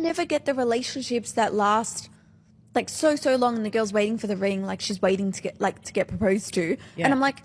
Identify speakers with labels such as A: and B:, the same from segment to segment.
A: never get the relationships that last like so long, and the girl's waiting for the ring, like she's waiting to get proposed to.
B: Yeah.
A: And I'm like,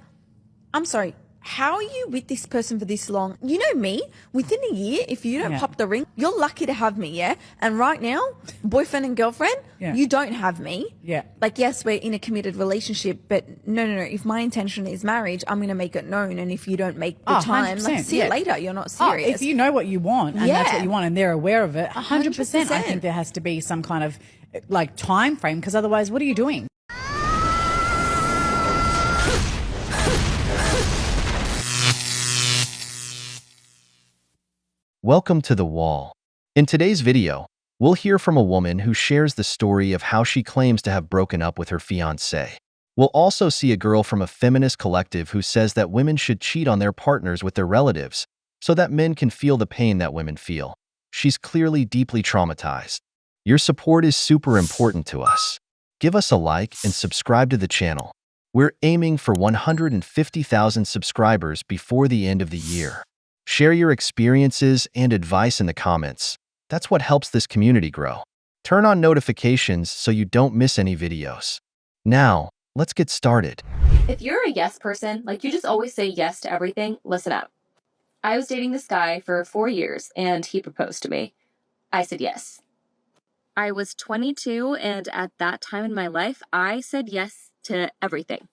A: I'm sorry, how are you with this person for this long? You know me, within a year, if you don't pop the ring, you're lucky to have me, yeah? And right now, boyfriend and girlfriend, you don't have me.
B: Yeah.
A: Like, yes, we're in a committed relationship, but no. If my intention is marriage, I'm going to make it known. And if you don't make the time, like, see you later. You're not serious.
B: If you know what you want and that's what you want and they're aware of it, 100%. I think there has to be some kind of like time frame, because otherwise, what are you doing?
C: Welcome to The Wall. In today's video, we'll hear from a woman who shares the story of how she claims to have broken up with her fiancé. We'll also see a girl from a feminist collective who says that women should cheat on their partners with their relatives so that men can feel the pain that women feel. She's clearly deeply traumatized. Your support is super important to us. Give us a like and subscribe to the channel. We're aiming for 150,000 subscribers before the end of the year. Share your experiences and advice in the comments. That's what helps this community grow. Turn on notifications so you don't miss any videos. Now, let's get started.
D: If you're a yes person, like you just always say yes to everything, listen up. I was dating this guy for 4 years and he proposed to me. I said yes. I was 22 and at that time in my life, I said yes to everything.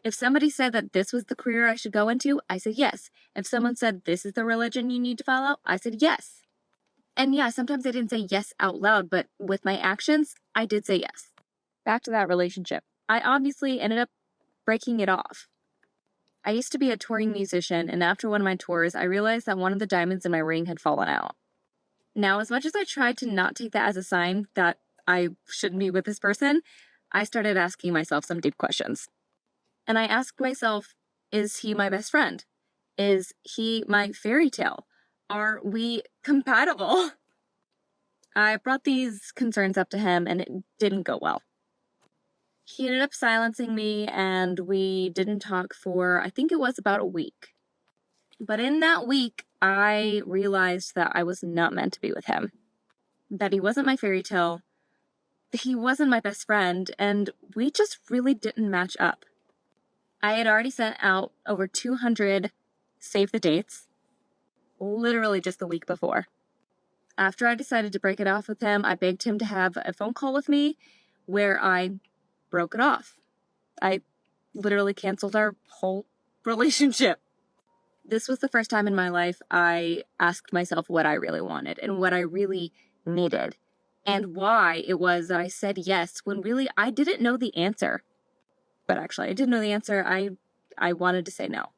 D: If somebody said that this was the career I should go into, I said yes. If someone said this is the religion you need to follow, I said yes. And yeah, sometimes I didn't say yes out loud, but with my actions, I did say yes. Back to that relationship. I obviously ended up breaking it off. I used to be a touring musician, and after one of my tours, I realized that one of the diamonds in my ring had fallen out. Now, as much as I tried to not take that as a sign that I shouldn't be with this person, I started asking myself some deep questions. And I asked myself, is he my best friend? Is he my fairy tale? Are we compatible? I brought these concerns up to him and it didn't go well. He ended up silencing me and we didn't talk for, I think it was about a week. But in that week, I realized that I was not meant to be with him. That he wasn't my fairy tale. He wasn't my best friend, and we just really didn't match up. I had already sent out over 200 save the dates, literally just the week before. After I decided to break it off with him, I begged him to have a phone call with me where I broke it off. I literally canceled our whole relationship. This was the first time in my life I asked myself what I really wanted and what I really needed, and why it was that I said yes when really I didn't know the answer. But actually, I did know the answer. I wanted to say no.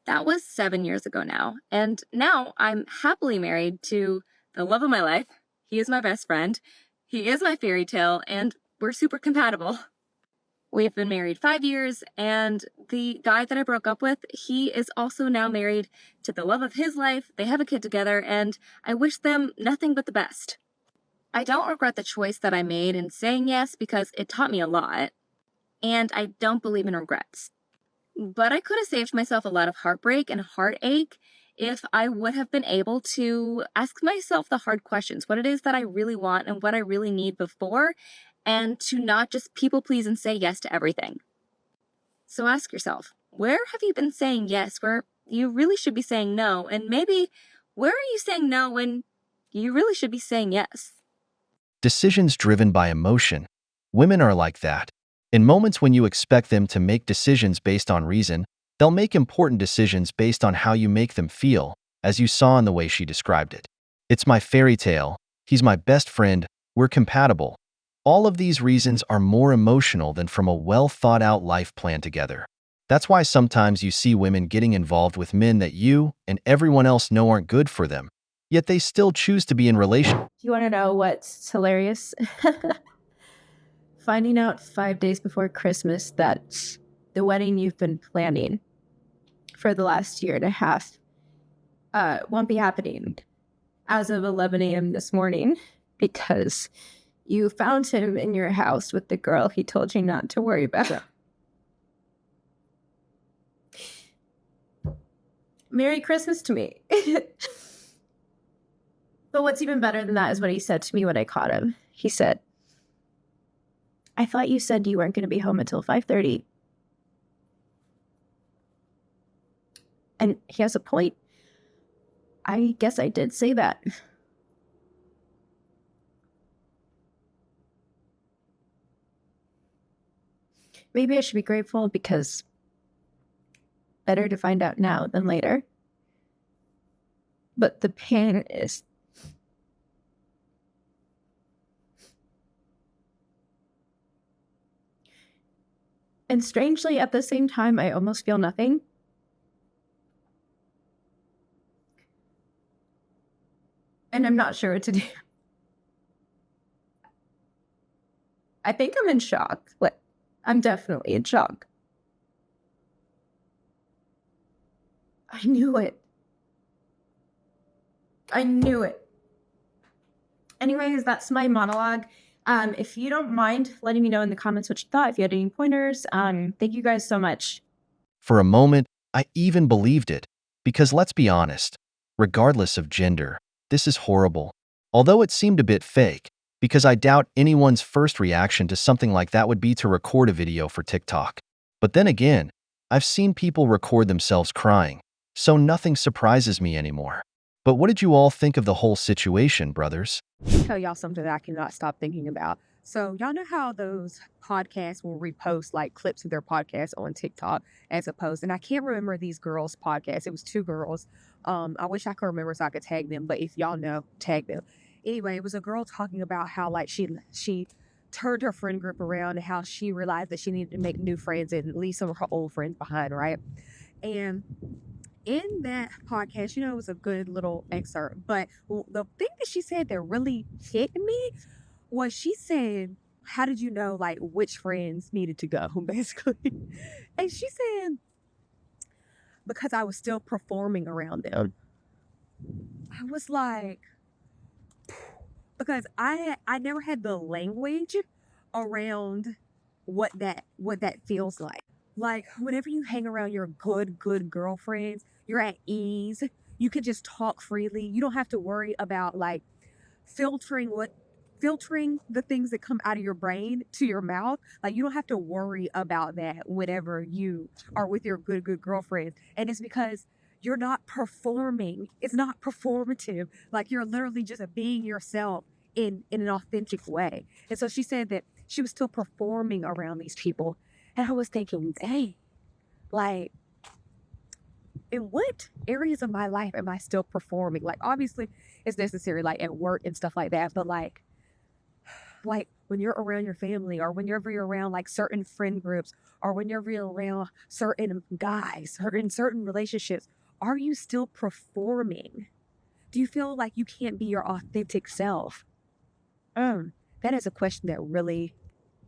D: That was 7 years ago now. And now I'm happily married to the love of my life. He is my best friend. He is my fairy tale. And we're super compatible. We have been married 5 years. And the guy that I broke up with, he is also now married to the love of his life. They have a kid together. And I wish them nothing but the best. I don't regret the choice that I made in saying yes because it taught me a lot. And I don't believe in regrets. But I could have saved myself a lot of heartbreak and heartache if I would have been able to ask myself the hard questions, what it is that I really want and what I really need before, and to not just people please and say yes to everything. So ask yourself, where have you been saying yes where you really should be saying no? And maybe where are you saying no when you really should be saying yes?
C: Decisions driven by emotion. Women are like that. In moments when you expect them to make decisions based on reason, they'll make important decisions based on how you make them feel, as you saw in the way she described it. It's my fairy tale. He's my best friend. We're compatible. All of these reasons are more emotional than from a well-thought-out life plan together. That's why sometimes you see women getting involved with men that you and everyone else know aren't good for them, yet they still choose to be in relation.
E: You want to know what's hilarious? Finding out 5 days before Christmas that the wedding you've been planning for the last year and a half won't be happening as of 11 a.m. this morning because you found him in your house with the girl he told you not to worry about. Merry Christmas to me. But what's even better than that is what he said to me when I caught him. He said, I thought you said you weren't going to be home until 5:30. And he has a point. I guess I did say that. Maybe I should be grateful because better to find out now than later. But the pain is... And strangely, at the same time, I almost feel nothing. And I'm not sure what to do. I think I'm in shock. Like, I'm definitely in shock. I knew it. I knew it. Anyways, that's my monologue. If you don't mind letting me know in the comments what you thought, if you had any pointers, thank you guys so much.
C: For a moment, I even believed it. Because let's be honest, regardless of gender, this is horrible. Although it seemed a bit fake, because I doubt anyone's first reaction to something like that would be to record a video for TikTok. But then again, I've seen people record themselves crying, so nothing surprises me anymore. But what did you all think of the whole situation, brothers?
F: Tell y'all something that I cannot stop thinking about. So y'all know how those podcasts will repost like clips of their podcast on TikTok as opposed, and I can't remember these girls' podcasts. It was two girls. I wish I could remember so I could tag them, but if y'all know, tag them. Anyway, it was a girl talking about how like she turned her friend group around and how she realized that she needed to make new friends and leave some of her old friends behind, right? And in that podcast, it was a good little excerpt, but the thing that she said that really hit me was she said, how did you know like which friends needed to go, basically? And she said, because I was still performing around them. I was like, because I never had the language around what that feels like. Like, whenever you hang around your good girlfriends, you're at ease. You can just talk freely. You don't have to worry about, like, filtering the things that come out of your brain to your mouth. Like, you don't have to worry about that whenever you are with your good girlfriends. And it's because you're not performing. It's not performative. Like, you're literally just being yourself in an authentic way. And so she said that she was still performing around these people. And I was thinking, dang, like, in what areas of my life am I still performing? Like, obviously, it's necessary, like, at work and stuff like that. But, like when you're around your family or whenever you're around, like, certain friend groups or whenever you're around certain guys or in certain relationships, are you still performing? Do you feel like you can't be your authentic self? That is a question that really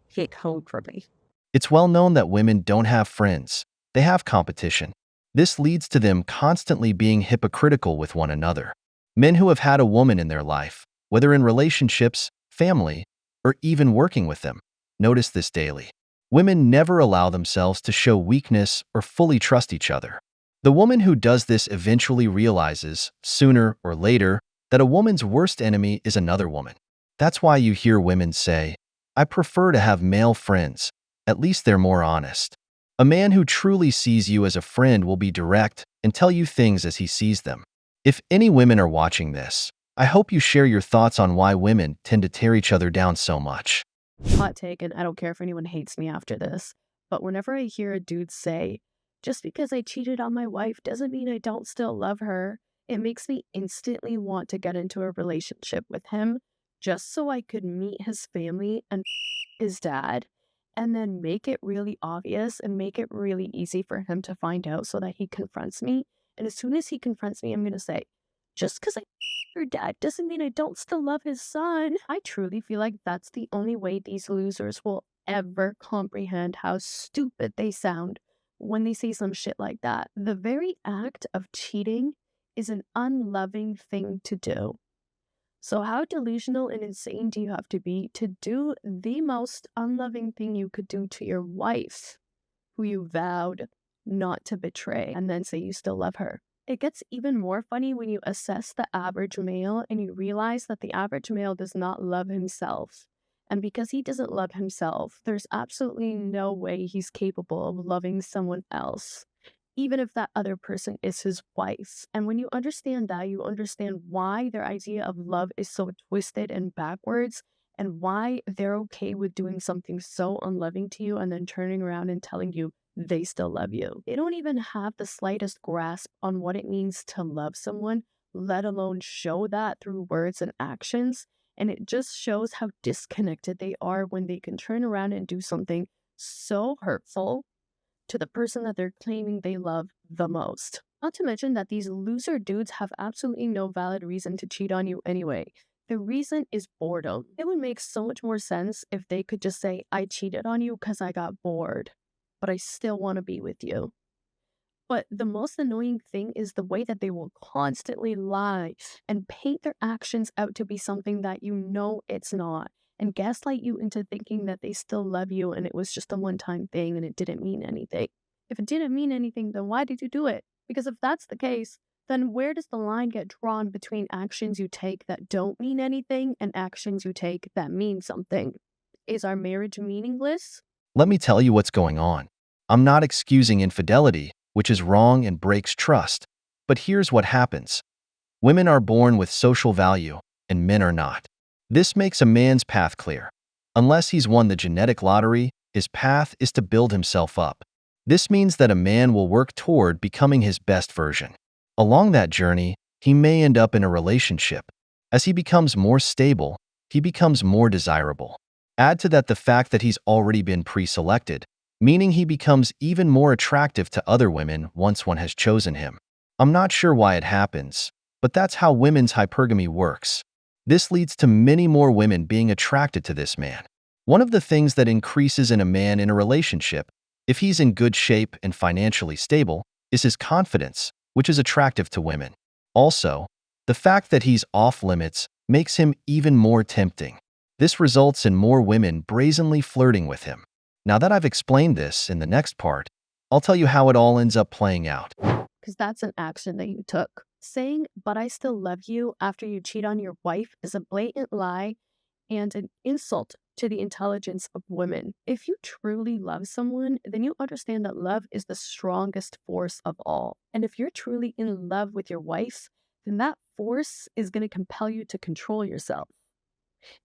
F: hit home for me.
C: It's well known that women don't have friends. They have competition. This leads to them constantly being hypocritical with one another. Men who have had a woman in their life, whether in relationships, family, or even working with them, notice this daily. Women never allow themselves to show weakness or fully trust each other. The woman who does this eventually realizes, sooner or later, that a woman's worst enemy is another woman. That's why you hear women say, I prefer to have male friends. At least they're more honest. A man who truly sees you as a friend will be direct and tell you things as he sees them. If any women are watching this, I hope you share your thoughts on why women tend to tear each other down so much.
G: Hot take, and I don't care if anyone hates me after this, but whenever I hear a dude say, just because I cheated on my wife doesn't mean I don't still love her, it makes me instantly want to get into a relationship with him just so I could meet his family and his dad, and then make it really obvious and make it really easy for him to find out so that he confronts me. And as soon as he confronts me, I'm going to say, just because I your dad doesn't mean I don't still love his son. I truly feel like that's the only way these losers will ever comprehend how stupid they sound when they say some shit like that. The very act of cheating is an unloving thing to do. So how delusional and insane do you have to be to do the most unloving thing you could do to your wife, who you vowed not to betray, and then say you still love her? It gets even more funny when you assess the average male and you realize that the average male does not love himself. And because he doesn't love himself, there's absolutely no way he's capable of loving someone else, even if that other person is his wife. And when you understand that, you understand why their idea of love is so twisted and backwards, and why they're okay with doing something so unloving to you and then turning around and telling you they still love you. They don't even have the slightest grasp on what it means to love someone, let alone show that through words and actions. And it just shows how disconnected they are when they can turn around and do something so hurtful to the person that they're claiming they love the most. Not to mention that these loser dudes have absolutely no valid reason to cheat on you anyway. The reason is boredom. It would make so much more sense if they could just say, I cheated on you because I got bored, but I still want to be with you. But the most annoying thing is the way that they will constantly lie and paint their actions out to be something that you know it's not, and gaslight you into thinking that they still love you and it was just a one-time thing and it didn't mean anything. If it didn't mean anything, then why did you do it? Because if that's the case, then where does the line get drawn between actions you take that don't mean anything and actions you take that mean something? Is our marriage meaningless?
C: Let me tell you what's going on. I'm not excusing infidelity, which is wrong and breaks trust. But here's what happens. Women are born with social value, and men are not. This makes a man's path clear. Unless he's won the genetic lottery, his path is to build himself up. This means that a man will work toward becoming his best version. Along that journey, he may end up in a relationship. As he becomes more stable, he becomes more desirable. Add to that the fact that he's already been pre-selected, meaning he becomes even more attractive to other women once one has chosen him. I'm not sure why it happens, but that's how women's hypergamy works. This leads to many more women being attracted to this man. One of the things that increases in a man in a relationship, if he's in good shape and financially stable, is his confidence, which is attractive to women. Also, the fact that he's off limits makes him even more tempting. This results in more women brazenly flirting with him. Now that I've explained this, in the next part, I'll tell you how it all ends up playing out.
G: Because that's an action that you took. Saying, but I still love you after you cheat on your wife is a blatant lie and an insult to the intelligence of women. If you truly love someone, then you understand that love is the strongest force of all. And if you're truly in love with your wife, then that force is going to compel you to control yourself.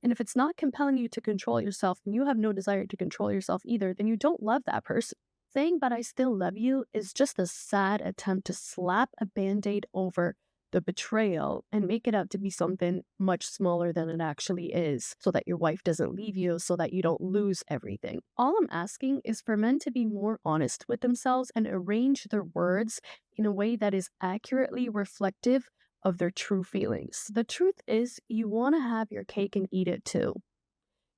G: And if it's not compelling you to control yourself and you have no desire to control yourself either, then you don't love that person. Saying, but I still love you is just a sad attempt to slap a band-aid over the betrayal and make it out to be something much smaller than it actually is, so that your wife doesn't leave you, so that you don't lose everything. All I'm asking is for men to be more honest with themselves and arrange their words in a way that is accurately reflective of their true feelings. The truth is, you want to have your cake and eat it too.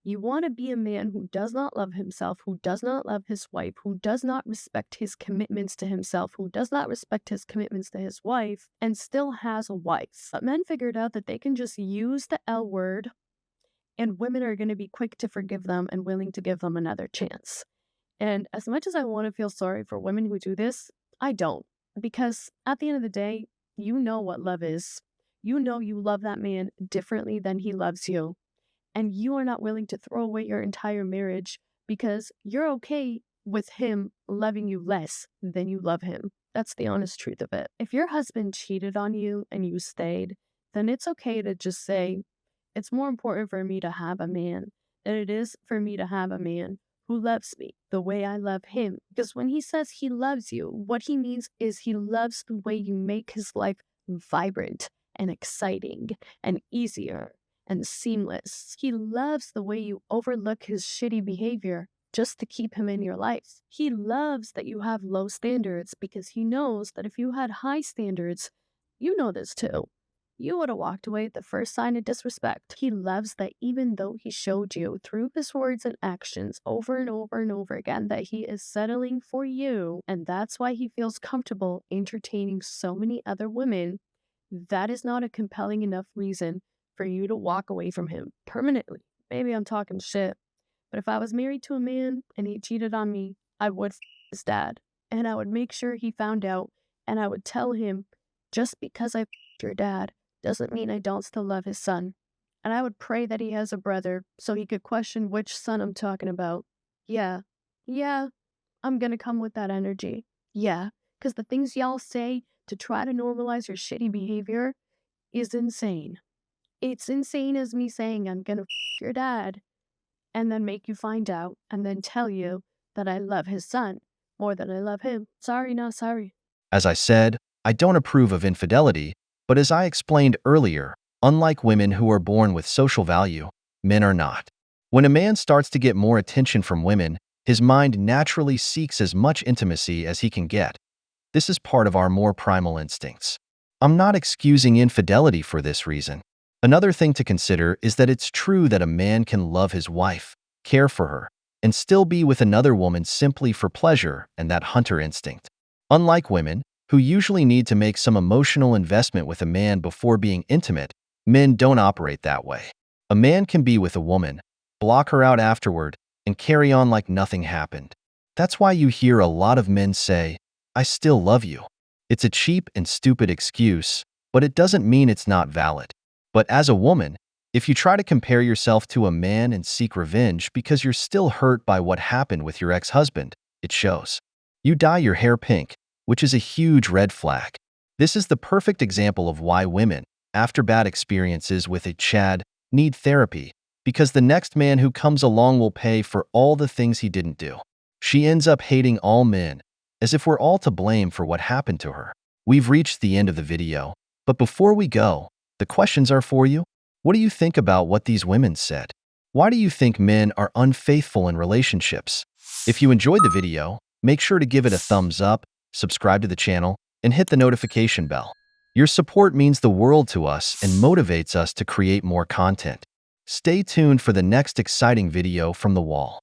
G: You want to be a man who does not love himself, who does not love his wife, who does not respect his commitments to himself, who does not respect his commitments to his wife, and still has a wife. But men figured out that they can just use the L word, and women are going to be quick to forgive them and willing to give them another chance. And as much as I want to feel sorry for women who do this, I don't. Because at the end of the day, you know what love is. You know you love that man differently than he loves you. And you are not willing to throw away your entire marriage because you're okay with him loving you less than you love him. That's the honest truth of it. If your husband cheated on you and you stayed, then it's okay to just say, it's more important for me to have a man than it is for me to have a man who loves me the way I love him. Because when he says he loves you, what he means is he loves the way you make his life vibrant and exciting and easier and seamless. He loves the way you overlook his shitty behavior just to keep him in your life. He loves that you have low standards because he knows that if you had high standards, you know this too, you would have walked away at the first sign of disrespect. He loves that even though he showed you through his words and actions over and over and over again that he is settling for you, and that's why he feels comfortable entertaining so many other women, that is not a compelling enough reason for you to walk away from him permanently. Maybe I'm talking shit, but if I was married to a man and he cheated on me, I would his dad, and I would make sure he found out, and I would tell him Just because I f***ed your dad doesn't mean I don't still love his son. And I would pray that he has a brother so he could question which son I'm talking about. Yeah, I'm gonna come with that energy. Yeah, because the things y'all say to try to normalize your shitty behavior is insane. It's insane as me saying I'm gonna f your dad and then make you find out and then tell you that I love his son more than I love him. Sorry, not sorry.
C: As I said, I don't approve of infidelity, but as I explained earlier, unlike women who are born with social value, men are not. When a man starts to get more attention from women, his mind naturally seeks as much intimacy as he can get. This is part of our more primal instincts. I'm not excusing infidelity for this reason. Another thing to consider is that it's true that a man can love his wife, care for her, and still be with another woman simply for pleasure and that hunter instinct. Unlike women, who usually need to make some emotional investment with a man before being intimate, men don't operate that way. A man can be with a woman, block her out afterward, and carry on like nothing happened. That's why you hear a lot of men say, "I still love you." It's a cheap and stupid excuse, but it doesn't mean it's not valid. But as a woman, if you try to compare yourself to a man and seek revenge because you're still hurt by what happened with your ex-husband, it shows. You dye your hair pink, which is a huge red flag. This is the perfect example of why women, after bad experiences with a Chad, need therapy, because the next man who comes along will pay for all the things he didn't do. She ends up hating all men, as if we're all to blame for what happened to her. We've reached the end of the video, but before we go, the questions are for you. What do you think about what these women said? Why do you think men are unfaithful in relationships? If you enjoyed the video, make sure to give it a thumbs up, subscribe to the channel, and hit the notification bell. Your support means the world to us and motivates us to create more content. Stay tuned for the next exciting video from The Wall.